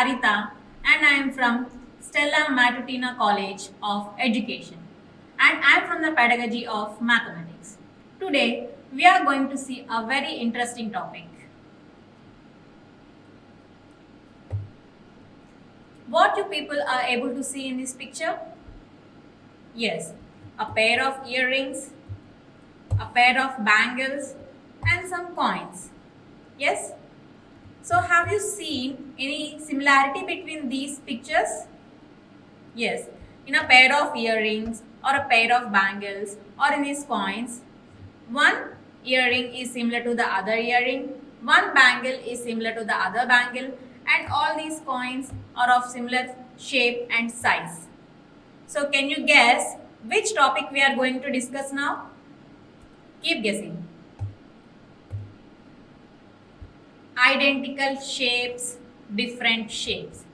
Sarita and I am from Stella Matutina College of Education and I am from the pedagogy of mathematics. Today we are going to see a very interesting topic. What you people are able to see in this picture? Yes, a pair of earrings, a pair of bangles and some coins. Yes? So have you seen any similarity between these pictures? Yes, in a pair of earrings or a pair of bangles or in these coins, one earring is similar to the other earring, one bangle is similar to the other bangle and all these coins are of similar shape and size. So can you guess which topic we are going to discuss now? Keep guessing. Identical shapes, different shapes.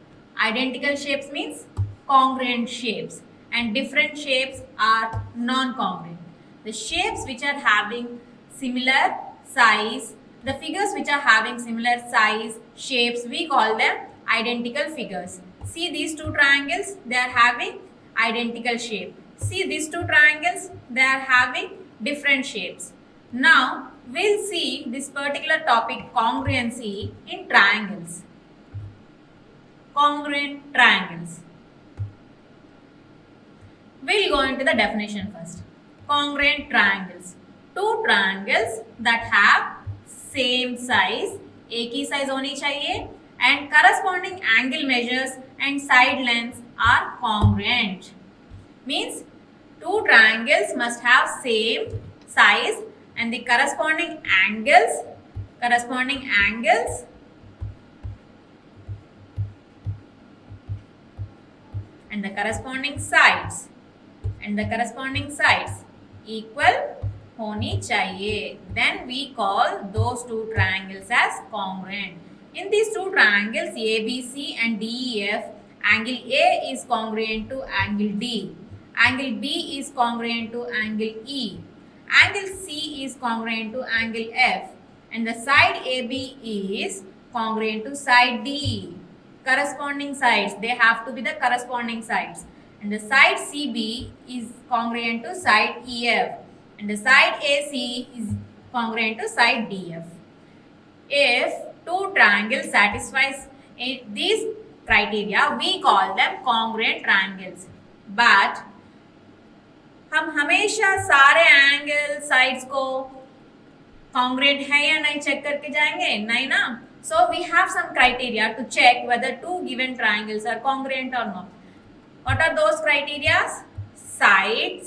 Identical shapes means congruent shapes and different shapes are non-congruent. The shapes which are having similar size, the figures which are having similar size, shapes, we call them identical figures. See these two triangles, they are having identical shape. See these two triangles, they are having different shapes. Now, we'll see this particular topic congruency in triangles. Congruent triangles. We'll go into the definition first. Congruent triangles. Two triangles that have same size, एक ही size होनी चाहिए and corresponding angle measures and side lengths are congruent. Means two triangles must have same size and the corresponding angles and the corresponding sides equal honi chahiye. Then we call those two triangles as congruent. In these two triangles ABC and DEF, angle A is congruent to angle D. Angle B is congruent to angle E. Angle C is congruent to angle F. And the side AB is congruent to side D. Corresponding sides, they have to be the corresponding sides. And the side CB is congruent to side EF. And the side AC is congruent to side DF. If two triangles satisfies these criteria, we call them congruent triangles. But हम हमेशा सारे angle sides को congruent है या नहीं check करके जाएंगे? नहीं ना. So we have some criteria to check whether two given triangles are congruent or not. What are those criteria? Side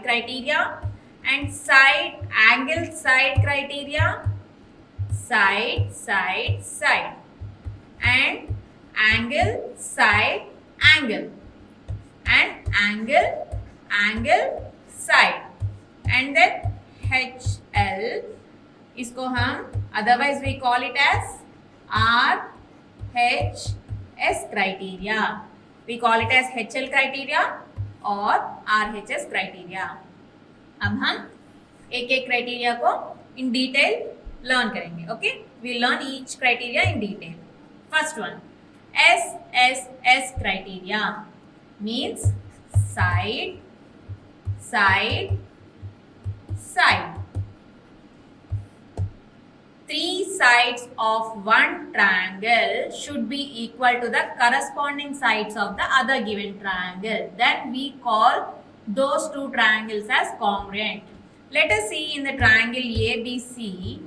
criteria and side angle side criteria. Side and angle side angle and angle side and then HL, इसको हम otherwise we call it as RHS criteria. We call it as HL criteria or RHS criteria. अब हम एक एक criteria को in detail learn करेंगे. Okay? We learn each criteria in detail. First one, SSS criteria means side. Three sides of one triangle should be equal to the corresponding sides of the other given triangle. Then we call those two triangles as congruent. Let us see in the triangle ABC.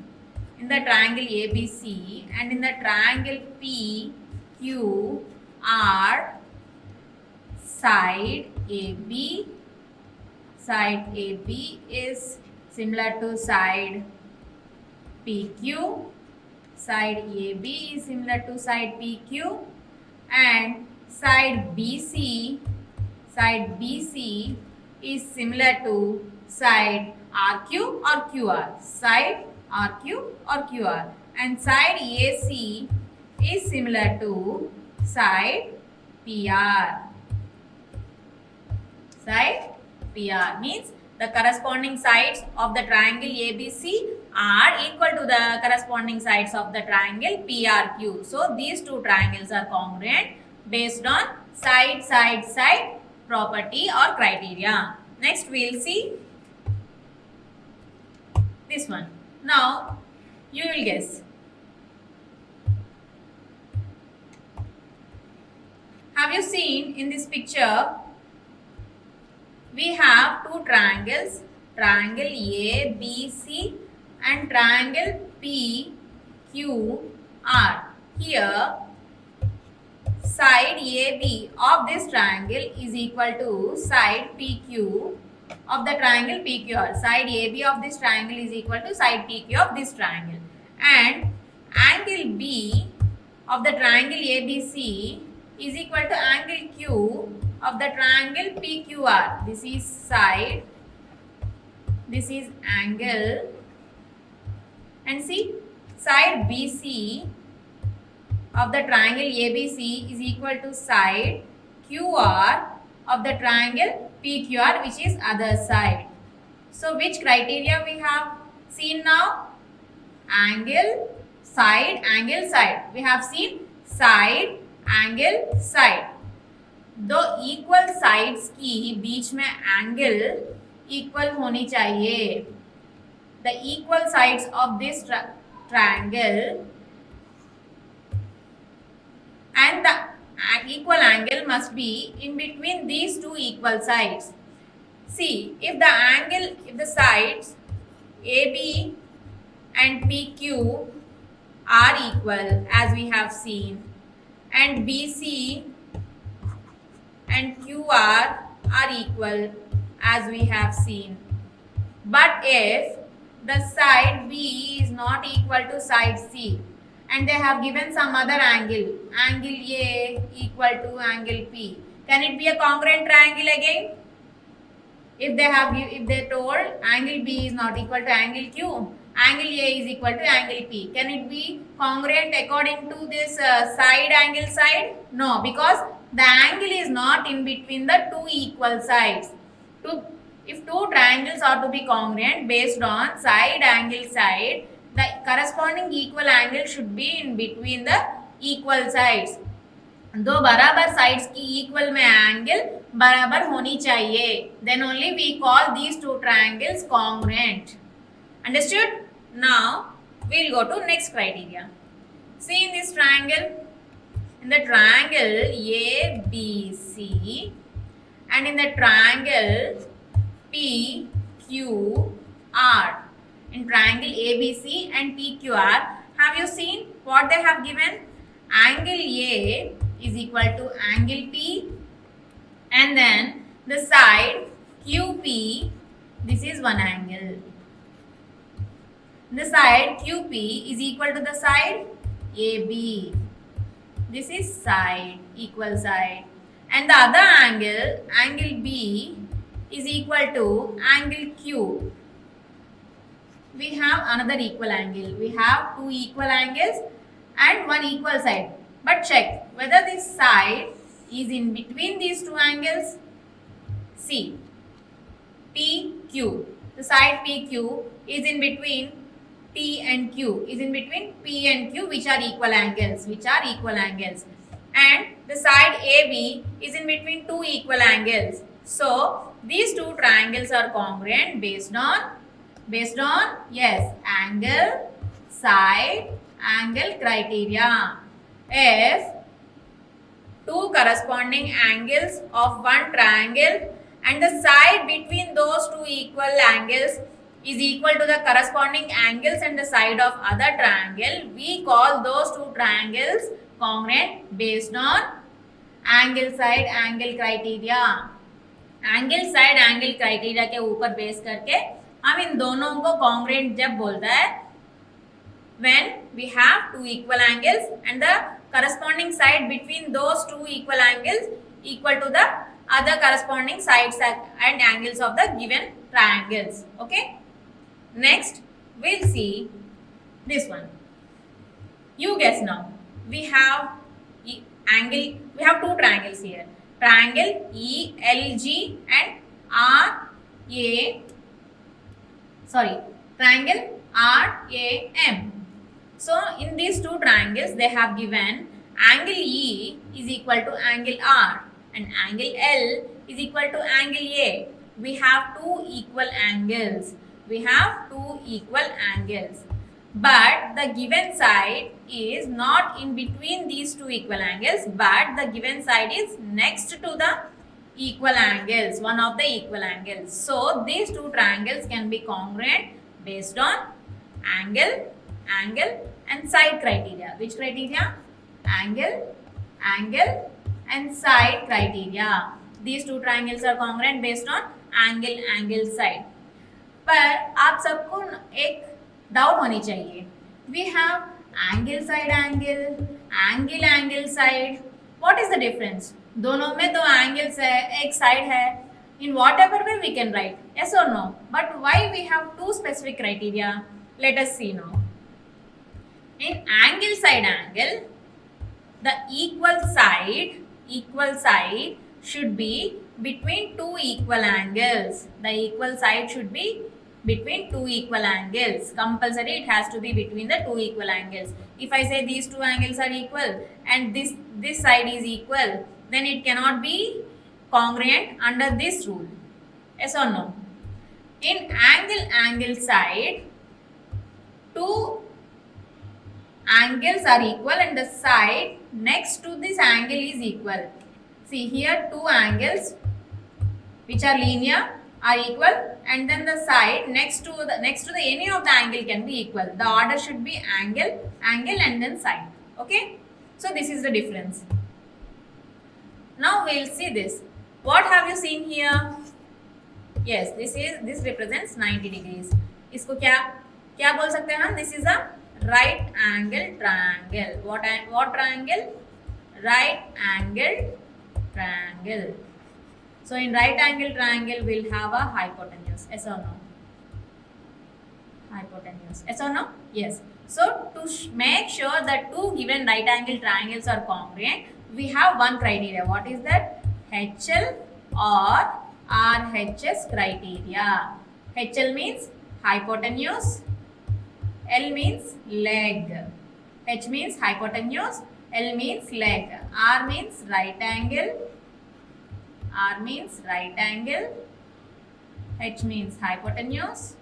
In the triangle ABC and in the triangle PQR, side AB is similar to side PQ, side AB is similar to side PQ and side BC is similar to side RQ or QR, side RQ or QR and side AC is similar to side PR. Side PR means the corresponding sides of the triangle ABC are equal to the corresponding sides of the triangle PRQ. So these two triangles are congruent based on side property or criteria. Next we will see this one. Now you will guess. Have you seen in this picture? We have two triangles, triangle ABC and triangle PQR. Here, side AB of this triangle is equal to side PQ of the triangle PQR. Side AB of this triangle is equal to side PQ of this triangle. And angle B of the triangle ABC is equal to angle Q of the triangle PQR. This is side, this is angle, and see, side BC of the triangle ABC is equal to side QR of the triangle PQR, which is other side. So which criteria we have seen now? Angle, side, angle, side. We have seen side, angle, side. दो equal sides की बीच में angle equal होनी चाहिए. The equal sides of this triangle and the equal angle must be in between these two equal sides. See, if the sides AB and PQ are equal, as we have seen, and BC and QR are equal, as we have seen, but if the side B is not equal to side C and they have given some other angle, angle A equal to angle P, can it be a congruent triangle again? If they told angle B is not equal to angle Q, angle A is equal to angle P, can it be congruent according to this side angle side? No, because the angle is not in between the two equal sides. If two triangles are to be congruent based on side angle side, the corresponding equal angle should be in between the equal sides. दो बराबर sides की equal में angle बराबर होनी चाहिए. Then only we call these two triangles congruent. Understood? Now we'll go to next criteria. See in this triangle, in the triangle ABC and in the triangle PQR. In triangle ABC and PQR, have you seen what they have given? Angle A is equal to angle P, and then the side QP, this is one angle. The side QP is equal to the side AB. This is side, equal side. And the other angle, angle B, is equal to angle Q. We have another equal angle. We have two equal angles and one equal side. But check whether this side is in between these two angles. See, PQ. The side PQ is in between P and Q. Is in between P and Q, which are equal angles. And the side AB is in between two equal angles. So these two triangles are congruent based on yes, angle, side, angle criteria. If two corresponding angles of one triangle and the side between those two equal angles is equal to the corresponding angles and the side of other triangle, we call those two triangles congruent based on angle, side, angle criteria. Angle side angle criteria के ऊपर base करके हम इन दोनों को congruent जब बोलता है when we have two equal angles and the corresponding side between those two equal angles equal to the other corresponding sides and angles of the given triangles. Okay, next we'll see this one. You guess now. We have two triangles here. Triangle ELG and triangle RAM. So in these two triangles they have given angle E is equal to angle R and angle L is equal to angle A. We have two equal angles. We have two equal angles. But the given side is not in between these two equal angles, but the given side is next to the equal angles, one of the equal angles. So these two triangles can be congruent based on angle, and side criteria. Which criteria? Angle, and side criteria. These two triangles are congruent based on angle, side. पर आप सबको एक doubt होनी चाहिए. We have angle side angle side. What is the difference? दोनों में दो angles है, एक side है. In whatever way we can write, yes or no? But why we have two specific criteria? Let us see now. In angle side angle, the equal side should be between two equal angles. The equal side should be between two equal angles. Compulsory it has to be between the two equal angles. If I say these two angles are equal and this side is equal, then it cannot be congruent under this rule. Yes or no? In angle side, two angles are equal and the side next to this angle is equal. See here, two angles which are linear are equal, and then the side next to the any of the angle can be equal. The order should be angle, and then side. Okay, so this is the difference. Now we'll see this. What have you seen here? Yes, this represents 90 degrees. इसको क्या बोल सकते हैं हम? This is a right angle triangle. What triangle? Right angle triangle. So in right angle triangle we'll have a hypotenuse. Yes or no? Hypotenuse. Yes or no? Yes. So to make sure that two given right angle triangles are congruent, we have one criteria. What is that? HL or RHS criteria. HL means hypotenuse, L means leg. H means hypotenuse, L means leg. R means right angle, H means hypotenuse,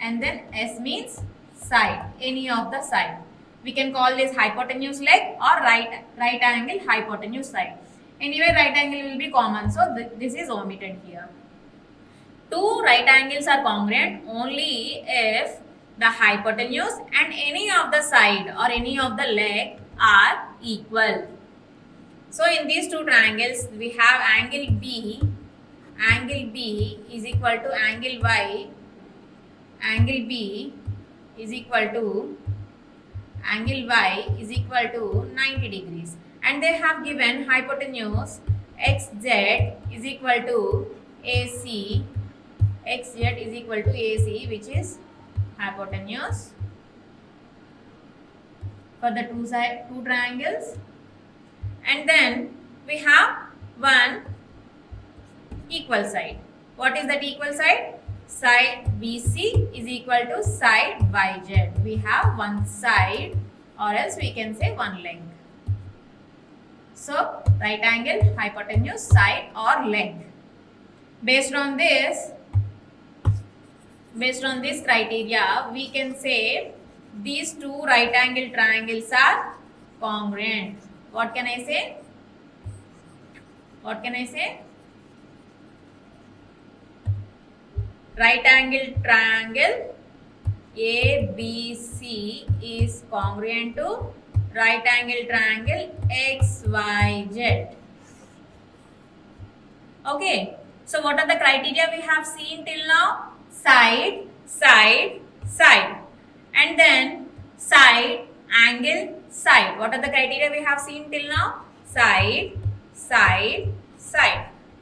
and then S means side, any of the side. We can call this hypotenuse leg or right angle hypotenuse side. Anyway, right angle will be common, so this is omitted here. Two right angles are congruent only if the hypotenuse and any of the side or any of the leg are equal. So in these two triangles we have angle B is equal to angle Y, angle B is equal to angle Y is equal to 90 degrees, and they have given hypotenuse XZ is equal to AC, which is hypotenuse for the two triangles. And then we have one equal side. What is that equal side? Side BC is equal to side YZ. We have one side, or else we can say one leg. So right angle, hypotenuse, side or leg. Based on this criteria, we can say these two right angle triangles are congruent. What can I say? Right angle triangle ABC is congruent to right angle triangle XYZ. Okay. So what are the criteria we have seen till now? Side, and then side, angle, side. What are the criteria we have seen till now? Side,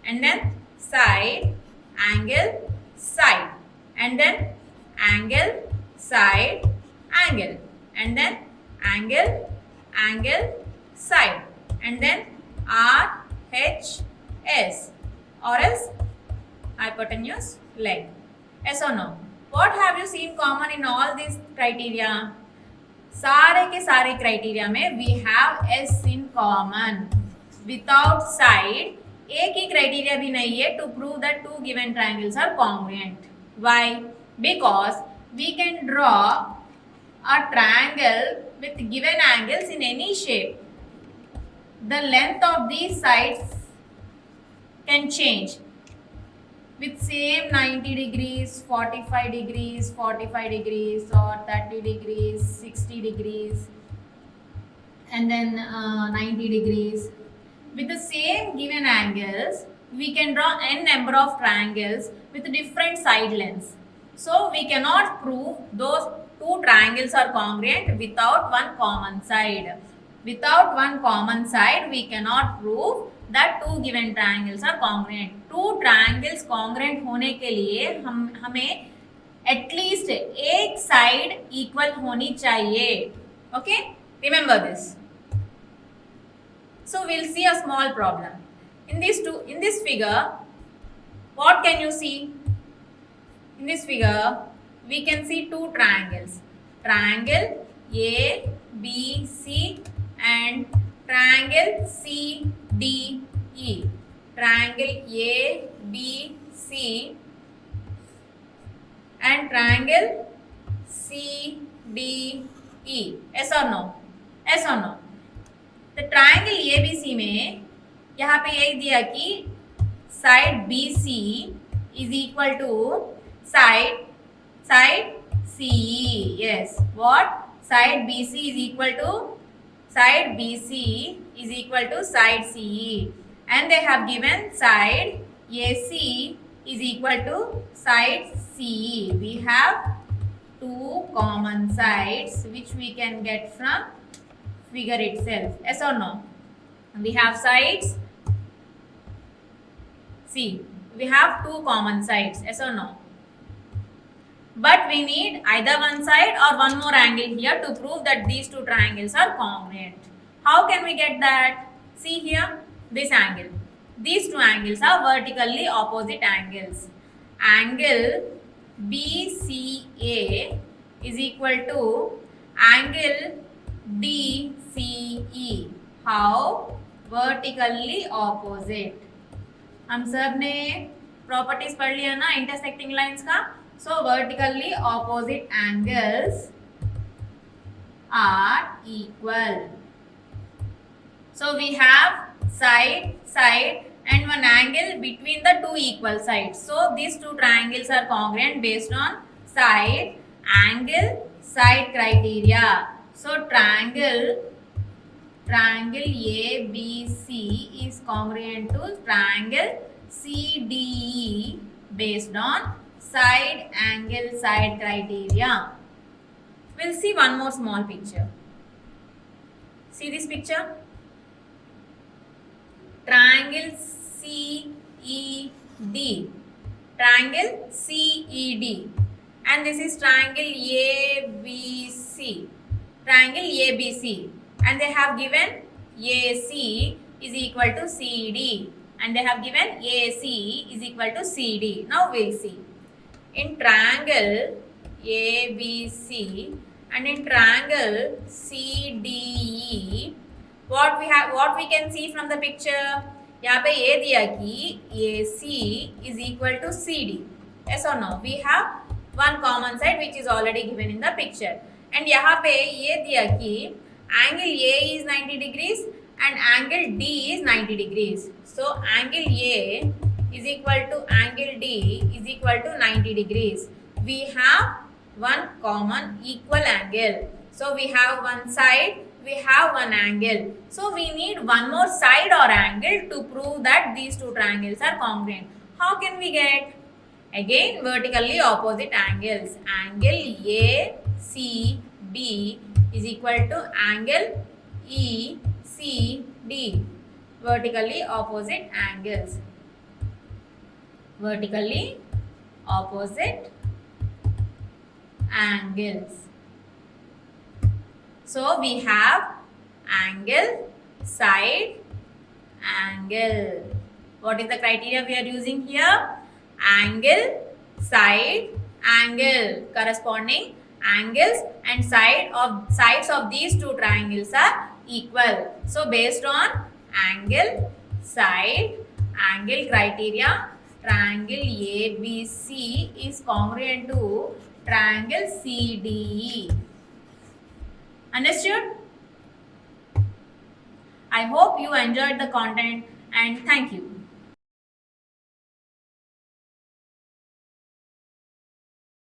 and then side, angle, side, and then angle, side, angle, and then angle, side, and then RHS, or else hypotenuse leg. Yes or no? What have you seen common in all these criteria? सारे के सारे criteria में we have S in common. Without side एक ही criteria भी नहीं है to prove that two given triangles are congruent. Why? Because we can draw a triangle with given angles in any shape. The length of these sides can change with same 90 degrees, 45 degrees, 45 degrees or 30 degrees, 60 degrees and then 90 degrees. With the same given angles, we can draw n number of triangles with different side lengths. So we cannot prove those two triangles are congruent without one common side. Without one common side, we cannot prove that two given triangles are congruent. Two triangles congruent होने के लिए हमें at least एक side equal होनी चाहिए. Okay? Remember this. So we'll see a small problem. In this figure, what can you see? In this figure, we can see two triangles. Triangle A, B, C and triangle C, D, E. Triangle A, B, C and triangle C, D, E. Yes or no? Yes or no? The triangle ABC में यहाँ पे एक दिया कि side BC is equal to side CE. Yes. What? Side BC is equal to side BC is equal to side CE. And they have given side AC is equal to side CE. We have two common sides which we can get from figure itself. Yes or no? We have sides. See, we have two common sides. Yes or no? But we need either one side or one more angle here to prove that these two triangles are congruent. How can we get that? See here, this angle. These two angles are vertically opposite angles. Angle BCA is equal to angle DCE. How? Vertically opposite. हम सब ने properties पढ़ लिया ना intersecting lines का. So vertically opposite angles are equal. So we have side and one angle between the two equal sides. So these two triangles are congruent based on side, angle, side criteria. So triangle ABC is congruent to triangle CDE based on side, angle, side criteria. We'll see one more small picture. See this picture? Triangle CED. Triangle CED. And this is triangle ABC. Triangle ABC. And they have given AC is equal to CD. And they have given AC is equal to CD. Now we'll see. In triangle ABC and in triangle CDE, what we can see from the picture? यहाँ पे ये दिया कि AC is equal to CD. Yes or no? We have one common side which is already given in the picture. And यहाँ पे ये दिया कि angle A is 90 degrees and angle D is 90 degrees. So angle A is equal to angle D is equal to 90 degrees. We have one common equal angle. So we have one side, we have one angle. So we need one more side or angle to prove that these two triangles are congruent. How can we get? Again, vertically opposite angles. Angle ACB is equal to angle ECD. Vertically opposite angles. Vertically opposite angles. So we have angle, side, angle. What is the criteria we are using here? angle, side, angle. Corresponding angles and sides of these two triangles are equal. So based on angle, side, angle criteria, triangle ABC is congruent to triangle CDE. Understood? I hope you enjoyed the content and thank you.